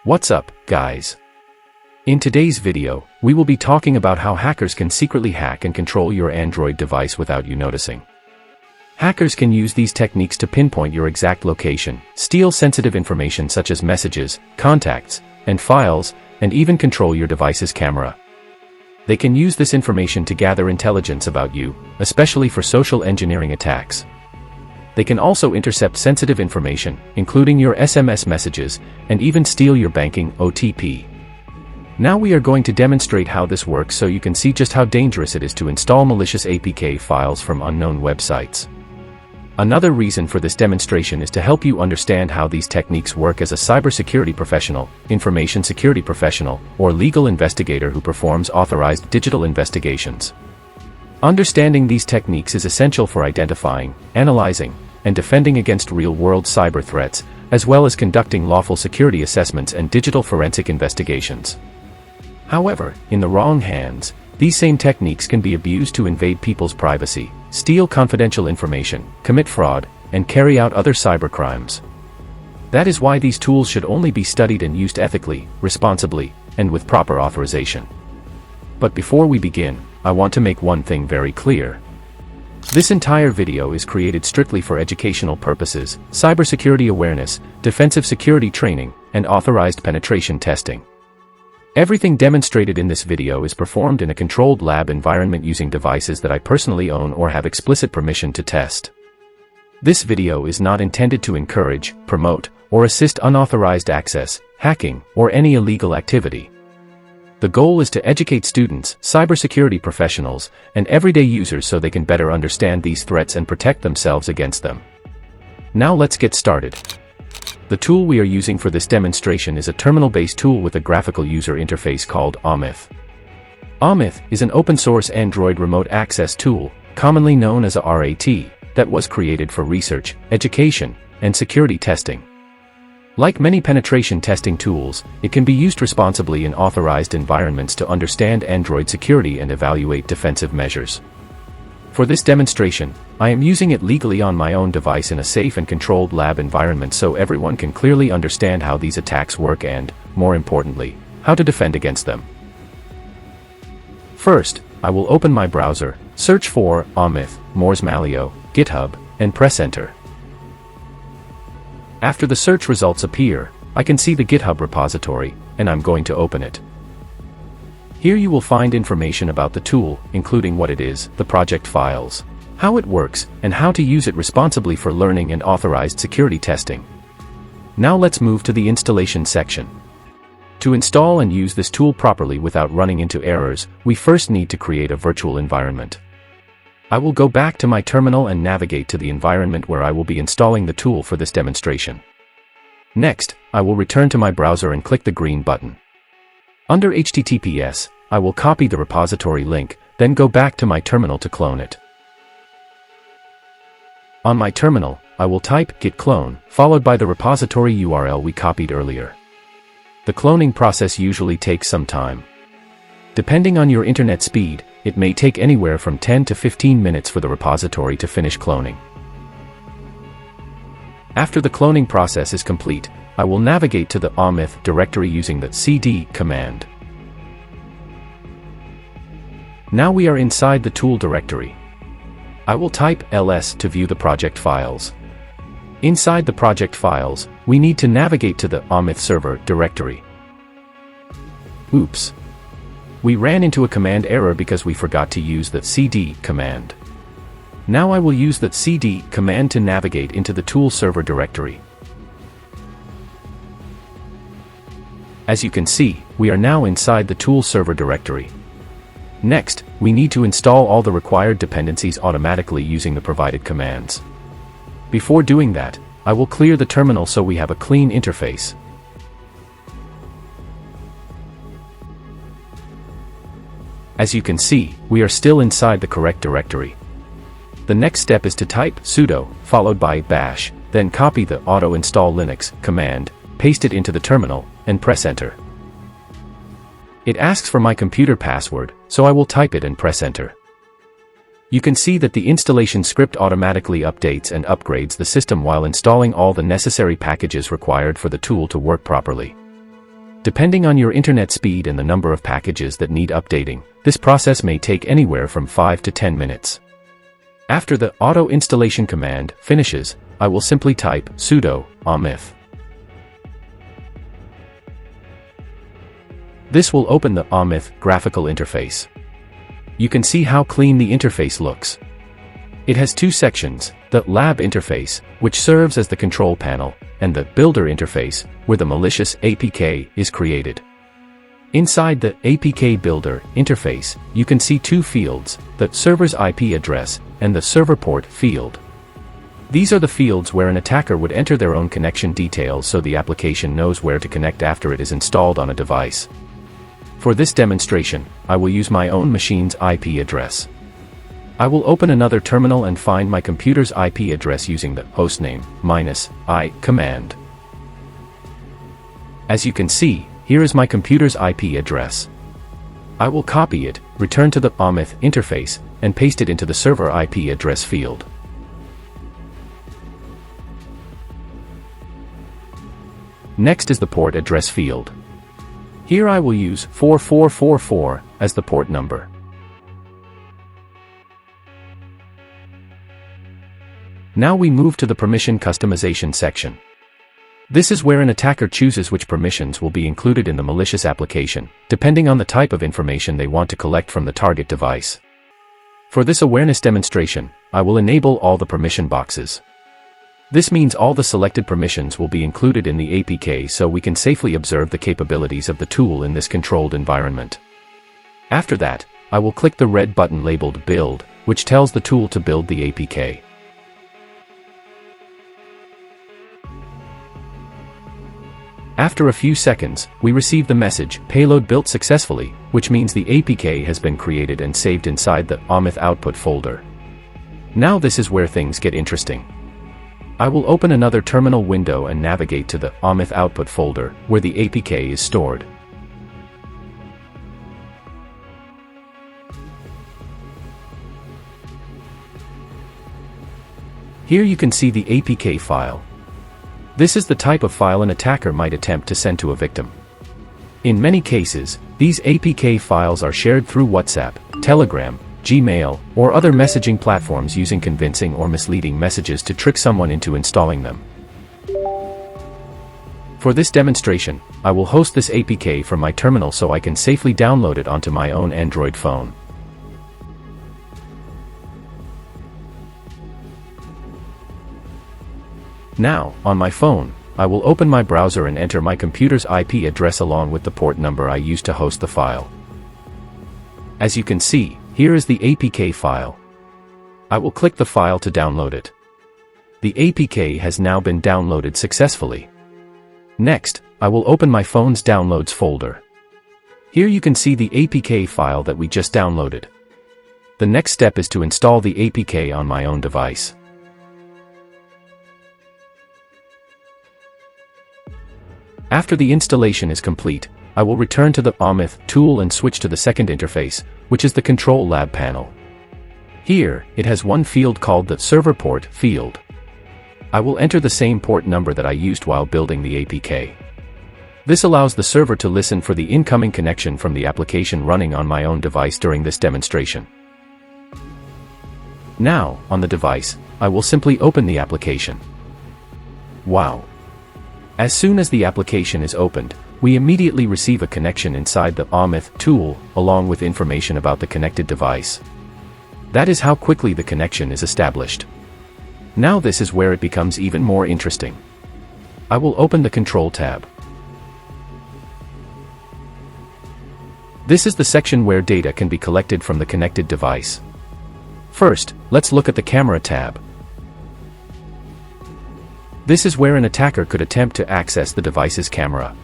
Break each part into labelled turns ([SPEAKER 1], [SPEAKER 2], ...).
[SPEAKER 1] What's up, guys? In today's video, we will be talking about how hackers can secretly hack and control your Android device without you noticing. Hackers can use these techniques to pinpoint your exact location, steal sensitive information such as messages, contacts, and files, and even control your device's camera. They can use this information to gather intelligence about you, especially for social engineering attacks. They can also intercept sensitive information, including your SMS messages, and even steal your banking OTP. Now we are going to demonstrate how this works so you can see just how dangerous it is to install malicious APK files from unknown websites. Another reason for this demonstration is to help you understand how these techniques work as a cybersecurity professional, information security professional, or legal investigator who performs authorized digital investigations. Understanding these techniques is essential for identifying, analyzing, and defending against real-world cyber threats, as well as conducting lawful security assessments and digital forensic investigations. However, in the wrong hands, these same techniques can be abused to invade people's privacy, steal confidential information, commit fraud, and carry out other cybercrimes. That is why these tools should only be studied and used ethically, responsibly, and with proper authorization. But before we begin, I want to make one thing very clear. This entire video is created strictly for educational purposes, cybersecurity awareness, defensive security training, and authorized penetration testing. Everything demonstrated in this video is performed in a controlled lab environment using devices that I personally own or have explicit permission to test. This video is not intended to encourage, promote, or assist unauthorized access, hacking, or any illegal activity. The goal is to educate students, cybersecurity professionals, and everyday users so they can better understand these threats and protect themselves against them. Now let's get started. The tool we are using for this demonstration is a terminal-based tool with a graphical user interface called Omyth. Omyth is an open-source Android remote access tool, commonly known as a RAT, that was created for research, education, and security testing. Like many penetration testing tools, it can be used responsibly in authorized environments to understand Android security and evaluate defensive measures. For this demonstration, I am using it legally on my own device in a safe and controlled lab environment so everyone can clearly understand how these attacks work and, more importantly, how to defend against them. First, I will open my browser, search for Omyth, Mors Malio, GitHub, and press Enter. After the search results appear, I can see the GitHub repository, and I'm going to open it. Here you will find information about the tool, including what it is, the project files, how it works, and how to use it responsibly for learning and authorized security testing. Now let's move to the installation section. To install and use this tool properly without running into errors, we first need to create a virtual environment. I will go back to my terminal and navigate to the environment where I will be installing the tool for this demonstration. Next, I will return to my browser and click the green button. Under HTTPS, I will copy the repository link, then go back to my terminal to clone it. On my terminal, I will type git clone, followed by the repository URL we copied earlier. The cloning process usually takes some time. Depending on your internet speed, it may take anywhere from 10 to 15 minutes for the repository to finish cloning. After the cloning process is complete, I will navigate to the Omyth directory using the cd command. Now we are inside the tool directory. I will type ls to view the project files. Inside the project files, we need to navigate to the Omyth server directory. Oops. We ran into a command error because we forgot to use the cd command. Now I will use the cd command to navigate into the tool server directory. As you can see, we are now inside the tool server directory. Next, we need to install all the required dependencies automatically using the provided commands. Before doing that, I will clear the terminal so we have a clean interface. As you can see, we are still inside the correct directory. The next step is to type sudo, followed by bash, then copy the auto install Linux command, paste it into the terminal, and press enter. It asks for my computer password, so I will type it and press enter. You can see that the installation script automatically updates and upgrades the system while installing all the necessary packages required for the tool to work properly. Depending on your internet speed and the number of packages that need updating, this process may take anywhere from 5 to 10 minutes. After the auto installation command finishes, I will simply type sudo omif. This will open the omif graphical interface. You can see how clean the interface looks. It has two sections, the lab interface, which serves as the control panel, and the builder interface, where the malicious APK is created. Inside the APK builder interface, you can see two fields, the server's IP address and the server port field. These are the fields where an attacker would enter their own connection details so the application knows where to connect after it is installed on a device. For this demonstration, I will use my own machine's IP address. I will open another terminal and find my computer's IP address using the hostname -i command. As you can see, here is my computer's IP address. I will copy it, return to the omif interface, and paste it into the server IP address field. Next is the port address field. Here I will use 4444 as the port number. Now we move to the permission customization section. This is where an attacker chooses which permissions will be included in the malicious application, depending on the type of information they want to collect from the target device. For this awareness demonstration, I will enable all the permission boxes. This means all the selected permissions will be included in the APK so we can safely observe the capabilities of the tool in this controlled environment. After that, I will click the red button labeled Build, which tells the tool to build the APK. After a few seconds, we receive the message, Payload built successfully, which means the APK has been created and saved inside the omif output folder. Now this is where things get interesting. I will open another terminal window and navigate to the omif output folder, where the APK is stored. Here you can see the APK file. This is the type of file an attacker might attempt to send to a victim. In many cases, these APK files are shared through WhatsApp, Telegram, Gmail, or other messaging platforms using convincing or misleading messages to trick someone into installing them. For this demonstration, I will host this APK from my terminal so I can safely download it onto my own Android phone. Now, on my phone, I will open my browser and enter my computer's IP address along with the port number I used to host the file. As you can see, here is the APK file. I will click the file to download it. The APK has now been downloaded successfully. Next, I will open my phone's downloads folder. Here you can see the APK file that we just downloaded. The next step is to install the APK on my own device. After the installation is complete, I will return to the omif tool and switch to the second interface, which is the control lab panel. Here, it has one field called the server port field. I will enter the same port number that I used while building the APK. This allows the server to listen for the incoming connection from the application running on my own device during this demonstration. Now, on the device, I will simply open the application. Wow! As soon as the application is opened, we immediately receive a connection inside the omif tool, along with information about the connected device. That is how quickly the connection is established. Now this is where it becomes even more interesting. I will open the Control tab. This is the section where data can be collected from the connected device. First, let's look at the Camera tab. This is where an attacker could attempt to access the device's camera.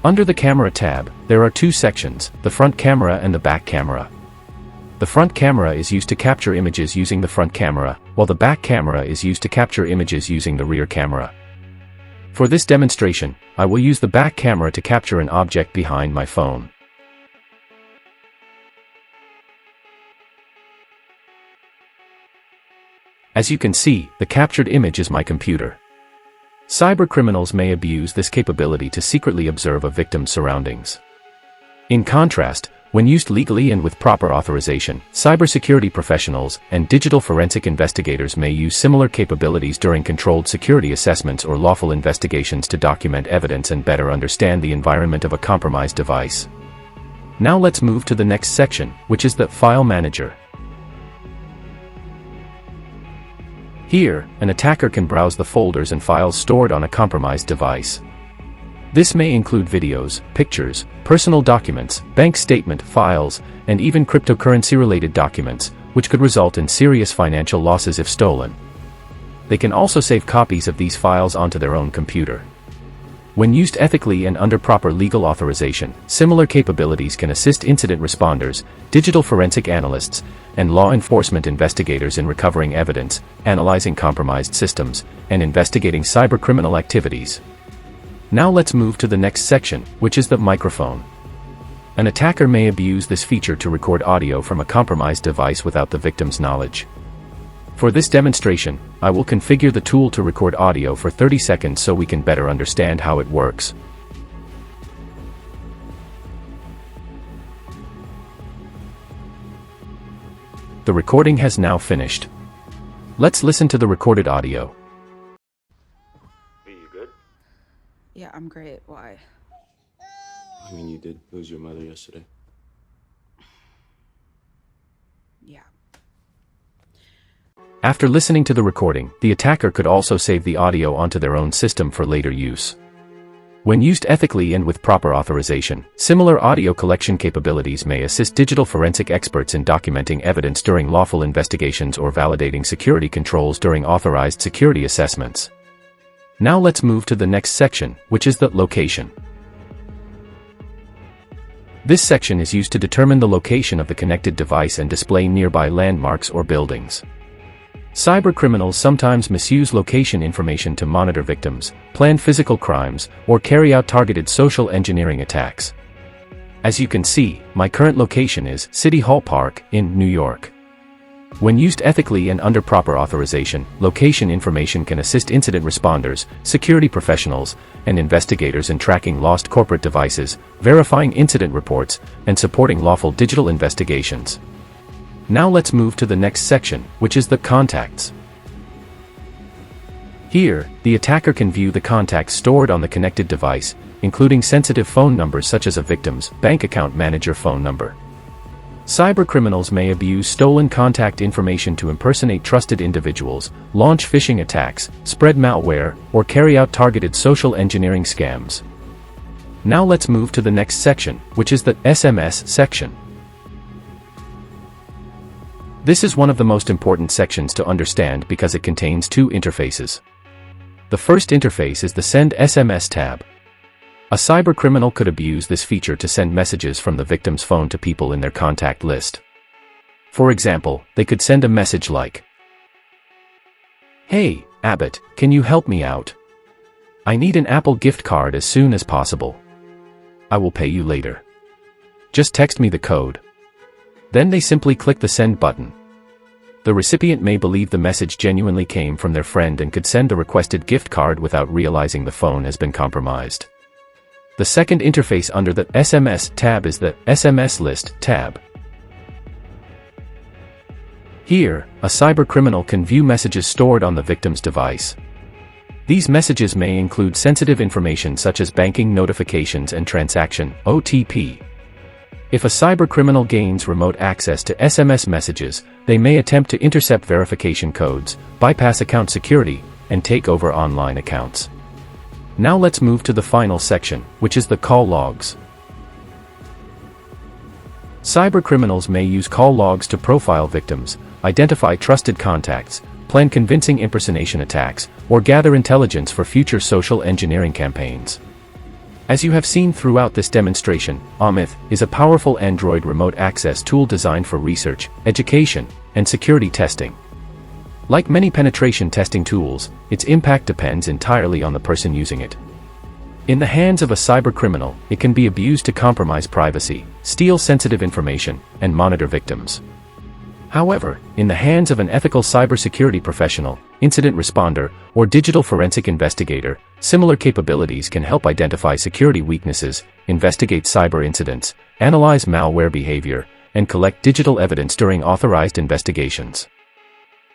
[SPEAKER 1] Under the Camera tab, there are two sections, the front camera and the back camera. The front camera is used to capture images using the front camera, while the back camera is used to capture images using the rear camera. For this demonstration, I will use the back camera to capture an object behind my phone. As you can see, the captured image is my computer. Cybercriminals may abuse this capability to secretly observe a victim's surroundings. In contrast, when used legally and with proper authorization, cybersecurity professionals and digital forensic investigators may use similar capabilities during controlled security assessments or lawful investigations to document evidence and better understand the environment of a compromised device. Now let's move to the next section, which is the File Manager. Here, an attacker can browse the folders and files stored on a compromised device. This may include videos, pictures, personal documents, bank statement files, and even cryptocurrency-related documents, which could result in serious financial losses if stolen. They can also save copies of these files onto their own computer. When used ethically and under proper legal authorization, similar capabilities can assist incident responders, digital forensic analysts, and law enforcement investigators in recovering evidence, analyzing compromised systems, and investigating cybercriminal activities. Now let's move to the next section, which is the microphone. An attacker may abuse this feature to record audio from a compromised device without the victim's knowledge. For this demonstration, I will configure the tool to record audio for 30 seconds so we can better understand how it works. The recording has now finished. Let's listen to the recorded audio.
[SPEAKER 2] Hey, you good?
[SPEAKER 3] Yeah, I'm great. Why?
[SPEAKER 2] I mean, you did lose your mother yesterday.
[SPEAKER 3] Yeah.
[SPEAKER 1] After listening to the recording, the attacker could also save the audio onto their own system for later use. When used ethically and with proper authorization, similar audio collection capabilities may assist digital forensic experts in documenting evidence during lawful investigations or validating security controls during authorized security assessments. Now let's move to the next section, which is the location. This section is used to determine the location of the connected device and display nearby landmarks or buildings. Cybercriminals sometimes misuse location information to monitor victims, plan physical crimes, or carry out targeted social engineering attacks. As you can see, my current location is City Hall Park in New York. When used ethically and under proper authorization, location information can assist incident responders, security professionals, and investigators in tracking lost corporate devices, verifying incident reports, and supporting lawful digital investigations. Now let's move to the next section, which is the contacts. Here, the attacker can view the contacts stored on the connected device, including sensitive phone numbers such as a victim's bank account manager phone number. Cybercriminals may abuse stolen contact information to impersonate trusted individuals, launch phishing attacks, spread malware, or carry out targeted social engineering scams. Now let's move to the next section, which is the SMS section. This is one of the most important sections to understand because it contains two interfaces. The first interface is the Send SMS tab. A cybercriminal could abuse this feature to send messages from the victim's phone to people in their contact list. For example, they could send a message like, "Hey, Abbott, can you help me out? I need an Apple gift card as soon as possible. I will pay you later. Just text me the code." Then they simply click the send button. The recipient may believe the message genuinely came from their friend and could send the requested gift card without realizing the phone has been compromised. The second interface under the SMS tab is the SMS list tab. Here, a cybercriminal can view messages stored on the victim's device. These messages may include sensitive information such as banking notifications and transaction (OTP). If a cybercriminal gains remote access to SMS messages, they may attempt to intercept verification codes, bypass account security, and take over online accounts. Now let's move to the final section, which is the call logs. Cybercriminals may use call logs to profile victims, identify trusted contacts, plan convincing impersonation attacks, or gather intelligence for future social engineering campaigns. As you have seen throughout this demonstration, Omith is a powerful Android remote access tool designed for research, education, and security testing. Like many penetration testing tools, its impact depends entirely on the person using it. In the hands of a cybercriminal, it can be abused to compromise privacy, steal sensitive information, and monitor victims. However, in the hands of an ethical cybersecurity professional, incident responder, or digital forensic investigator, similar capabilities can help identify security weaknesses, investigate cyber incidents, analyze malware behavior, and collect digital evidence during authorized investigations.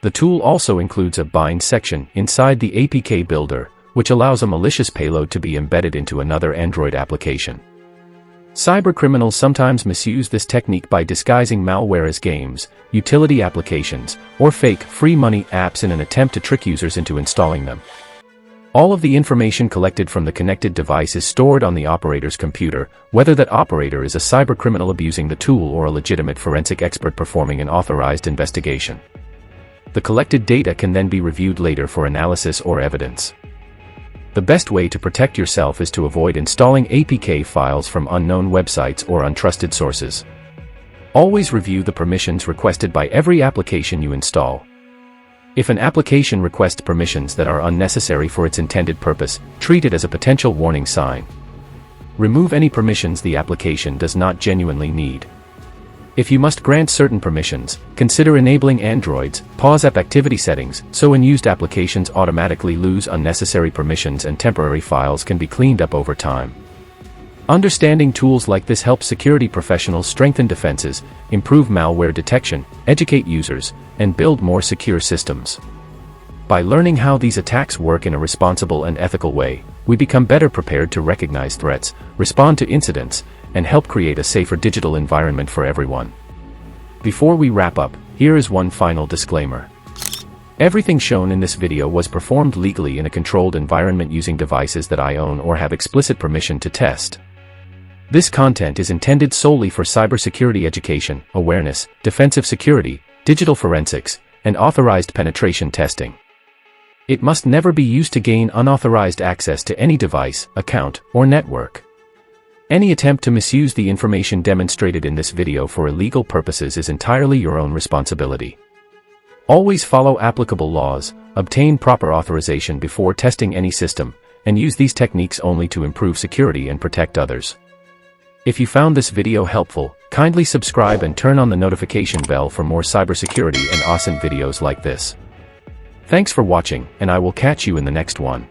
[SPEAKER 1] The tool also includes a bind section inside the APK builder, which allows a malicious payload to be embedded into another Android application. Cybercriminals sometimes misuse this technique by disguising malware as games, utility applications, or fake, free money apps in an attempt to trick users into installing them. All of the information collected from the connected device is stored on the operator's computer, whether that operator is a cybercriminal abusing the tool or a legitimate forensic expert performing an authorized investigation. The collected data can then be reviewed later for analysis or evidence. The best way to protect yourself is to avoid installing APK files from unknown websites or untrusted sources. Always review the permissions requested by every application you install. If an application requests permissions that are unnecessary for its intended purpose, treat it as a potential warning sign. Remove any permissions the application does not genuinely need. If you must grant certain permissions, consider enabling Android's pause app activity settings so unused applications automatically lose unnecessary permissions and temporary files can be cleaned up over time. Understanding tools like this helps security professionals strengthen defenses, improve malware detection, educate users, and build more secure systems. By learning how these attacks work in a responsible and ethical way, we become better prepared to recognize threats, respond to incidents, and help create a safer digital environment for everyone. Before we wrap up, here is one final disclaimer. Everything shown in this video was performed legally in a controlled environment using devices that I own or have explicit permission to test. This content is intended solely for cybersecurity education, awareness, defensive security, digital forensics, and authorized penetration testing. It must never be used to gain unauthorized access to any device, account, or network. Any attempt to misuse the information demonstrated in this video for illegal purposes is entirely your own responsibility. Always follow applicable laws, obtain proper authorization before testing any system, and use these techniques only to improve security and protect others. If you found this video helpful, kindly subscribe and turn on the notification bell for more cybersecurity and awesome videos like this. Thanks for watching, and I will catch you in the next one.